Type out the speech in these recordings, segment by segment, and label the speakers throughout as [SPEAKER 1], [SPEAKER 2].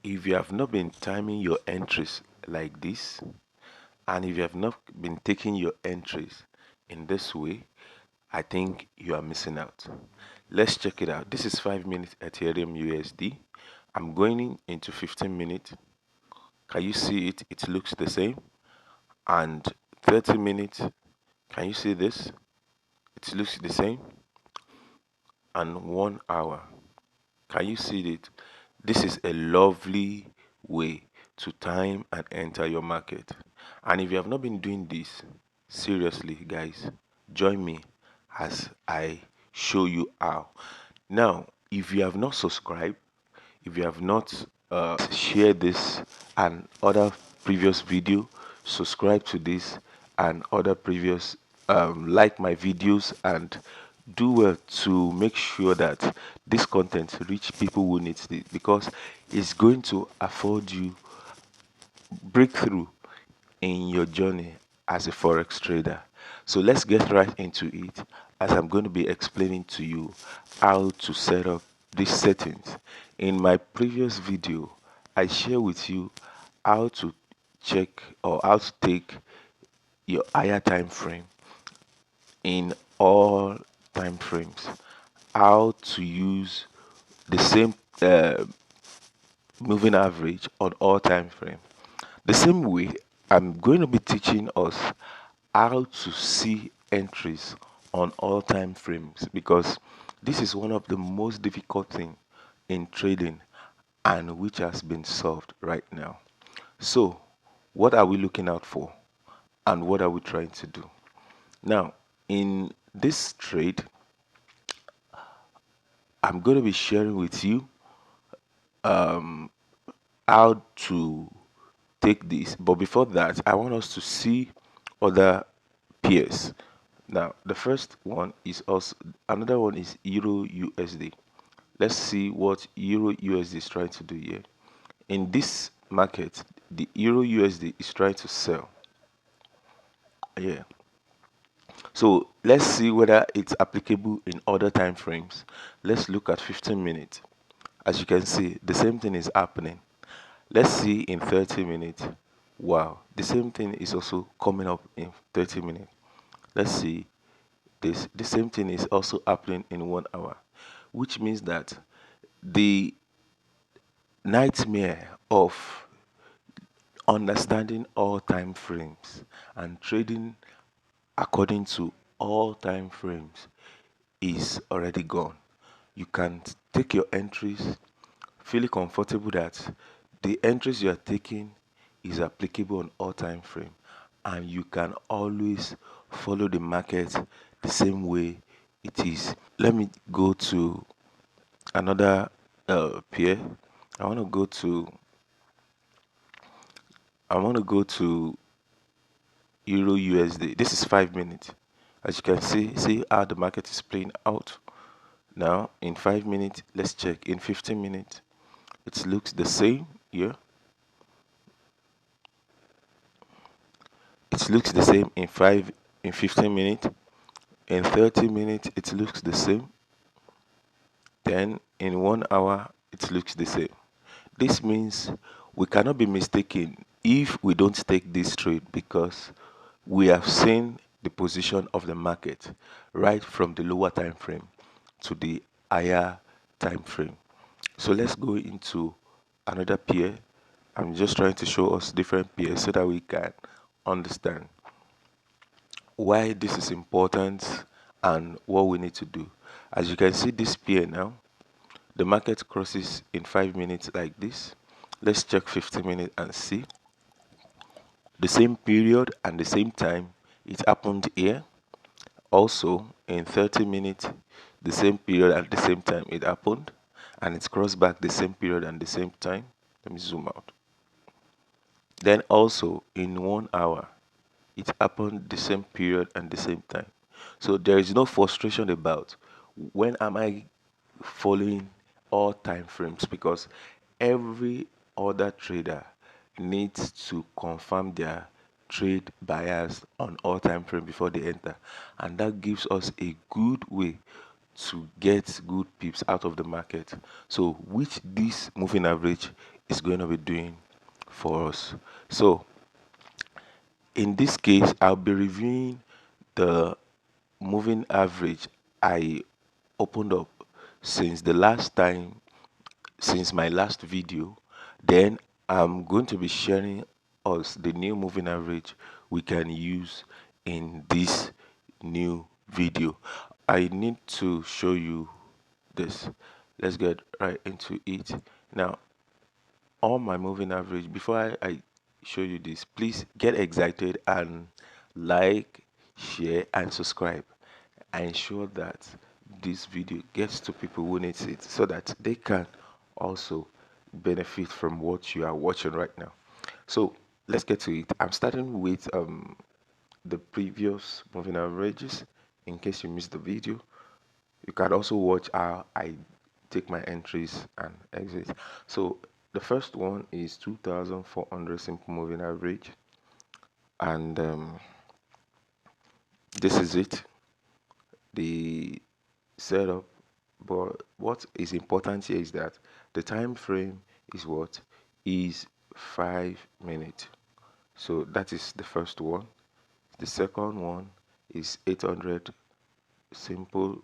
[SPEAKER 1] If you have not been timing your entries like this, and if you have not been taking your entries in this way, I think you are missing out. Let's check it out. This is 5 minutes Ethereum USD. I'm going into 15 minutes. Can you see it? It looks the same. And 30 minutes. Can you see this? It looks the same. And 1 hour. Can you see it? This is a lovely way to time and enter your market. And if you have not been doing this, seriously, guys, join me as I show you how. Now, if you have not subscribed, if you have not shared this and other previous video, subscribe to this and other previous like my videos and do well to make sure that this content reach people who needs it, because it's going to afford you breakthrough in your journey as a forex trader. So let's get right into it, as I'm going to be explaining to you how to set up these settings. In my previous video, I share with you how to check or how to take your higher time frame in all time frames, how to use the same moving average on all time frame. The same way, I'm going to be teaching us how to see entries on all time frames, because this is one of the most difficult thing in trading and which has been solved right now. So what are we looking out for and what are we trying to do? Now, in this trade, I'm going to be sharing with you how to take this. But before that, I want us to see other pairs. Now, the first one is also another one is Euro USD. Let's see what Euro USD is trying to do here. In this market, the Euro USD is trying to sell. Yeah. So let's see whether it's applicable in other time frames. Let's look at 15 minutes. As you can see, the same thing is happening. Let's see in 30 minutes. Wow, the same thing is also coming up in 30 minutes. Let's see this. The same thing is also happening in 1 hour, which means that the nightmare of understanding all time frames and trading according to all time frames is already gone. You can take your entries, feel comfortable that the entries you are taking is applicable on all time frame, and you can always follow the market the same way it is. Let me go to another pair. I want to go to I want to go to Euro USD. This is 5 minutes. As you can see how the market is playing out. Now in 5 minutes, let's check. In 15 minutes, it looks the same here. It looks the same in 15 minutes. In 30 minutes, it looks the same. Then in 1 hour, it looks the same. This means we cannot be mistaken if we don't take this trade, because we have seen the position of the market right from the lower time frame to the higher time frame. So let's go into another pair. I'm just trying to show us different pairs so that we can understand why this is important and what we need to do. As you can see this pair now, the market crosses in 5 minutes like this. Let's check 15 minutes and see the same period and the same time it happened here. Also in 30 minutes, the same period at the same time it happened, and it's crossed back the same period and the same time. Let me zoom out. Then also in 1 hour, it happened the same period and the same time. So there is no frustration about when am I following all time frames, because every other trader needs to confirm their trade bias on all time frame before they enter, and that gives us a good way to get good pips out of the market. So which this moving average is going to be doing for us. So in this case, I'll be reviewing the moving average I opened up since the last time, since my last video. Then I'm going to be sharing us the new moving average we can use in this new video. I need to show you this. Let's get right into it. Now, on my moving average, before I show you this, please get excited and like, share, and subscribe. I ensure that this video gets to people who needs it so that they can also benefit from what you are watching right now. So let's get to it. I'm starting with the previous moving averages in case you missed the video. You can also watch how I take my entries and exit. So the first one is 2,400 simple moving average, and this is it, the setup. But what is important here is that the time frame is what is 5 minutes. So that is the first one. The second one is 800 simple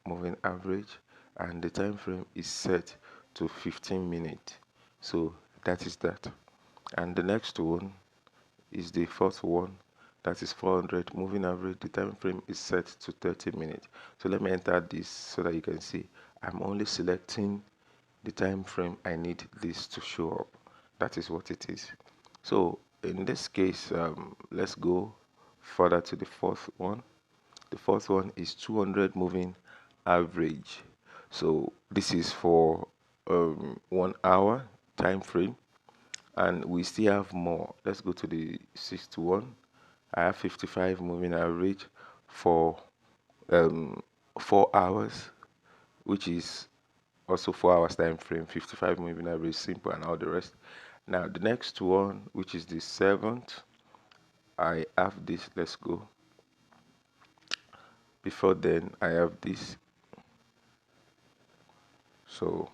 [SPEAKER 1] moving average, and the time frame is set to 15 minutes. So that is that. And the next one is the fourth one, that is 400 moving average. The time frame is set to 30 minutes. So let me enter this so that you can see I'm only selecting the time frame I need this to show up. That is what it is. So in this case, let's go further to the fourth one. The fourth one is 200 moving average. So this is for 1 hour time frame, and we still have more. Let's go to the sixth one. I have 55 moving average for um, 4 hours, which is also 4 hours time frame. 55 moving average, simple, and all the rest. Now the next one, which is the seventh, I have this. Let's go. Before then, I have this. So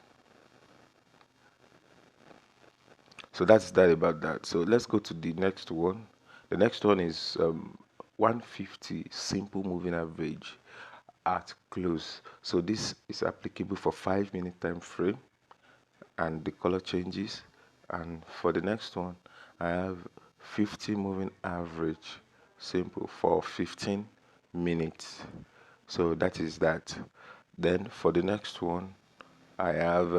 [SPEAKER 1] that's that about that. So let's go to the next one. The next one is 150 simple moving average at close. So this is applicable for 5 minute time frame, and the color changes. And for the next one, I have 50 moving average simple for 15 minutes. So that is that. Then for the next one, I have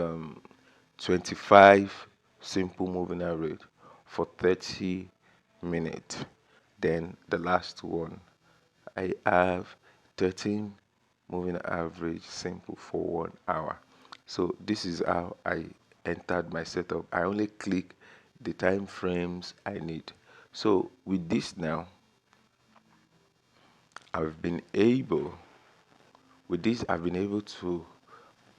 [SPEAKER 1] 25 simple moving average for 30 minutes. Then the last one, I have 13 moving average simple for 1 hour. So this is how I entered my setup. I only click the time frames I need. So with this now, I've been able, with this I've been able to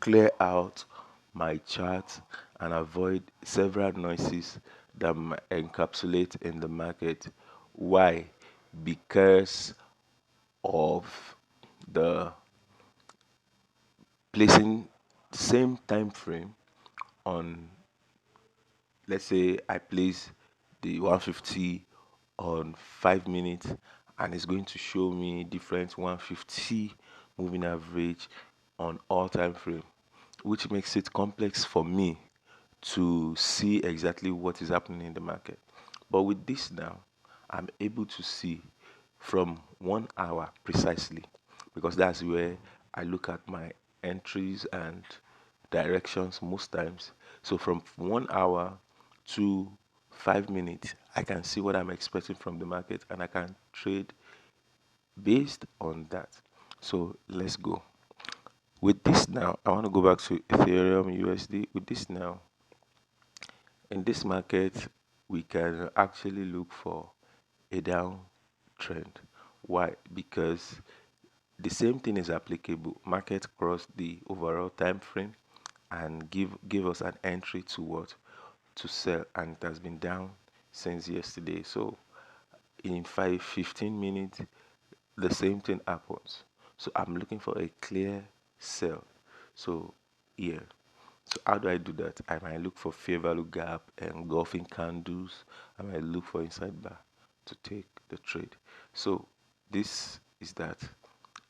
[SPEAKER 1] clear out my chart and avoid several noises that might encapsulate in the market. Why? Because of the placing the same time frame on, let's say I place the 150 on 5 minutes, and it's going to show me different 150 moving average on all time frame, which makes it complex for me to see exactly what is happening in the market. But with this now, I'm able to see from 1 hour precisely, because that's where I look at my entries and directions most times. So from 1 hour to 5 minutes, I can see what I'm expecting from the market, and I can trade based on that. So let's go. With this now, I want to go back to Ethereum USD. With this now, in this market, we can actually look for a downtrend. Why? Because the same thing is applicable. Market crossed the overall time frame and give us an entry to what, to sell, and it has been down since yesterday. So in 15 minutes, the same thing happens. So I'm looking for a clear sell. So here, so how do I do that? I might look for fair value gap and engulfing candles. I might look for inside bar to take the trade. So this is that.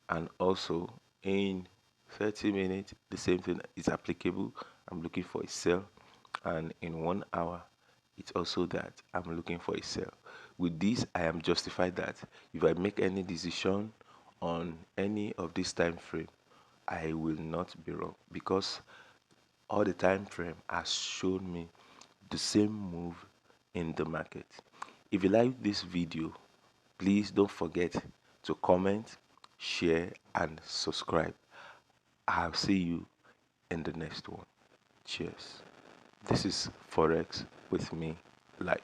[SPEAKER 1] And also in 30 minutes, the same thing is applicable. I'm looking for a sell. And in 1 hour, it's also that I'm looking for a sell. With this, I am justified that if I make any decision on any of this time frame, I will not be wrong because all the time frame has shown me the same move in the market. If you like this video, please don't forget to comment, share, and subscribe. I'll see you in the next one. Cheers. This is Forex with me live.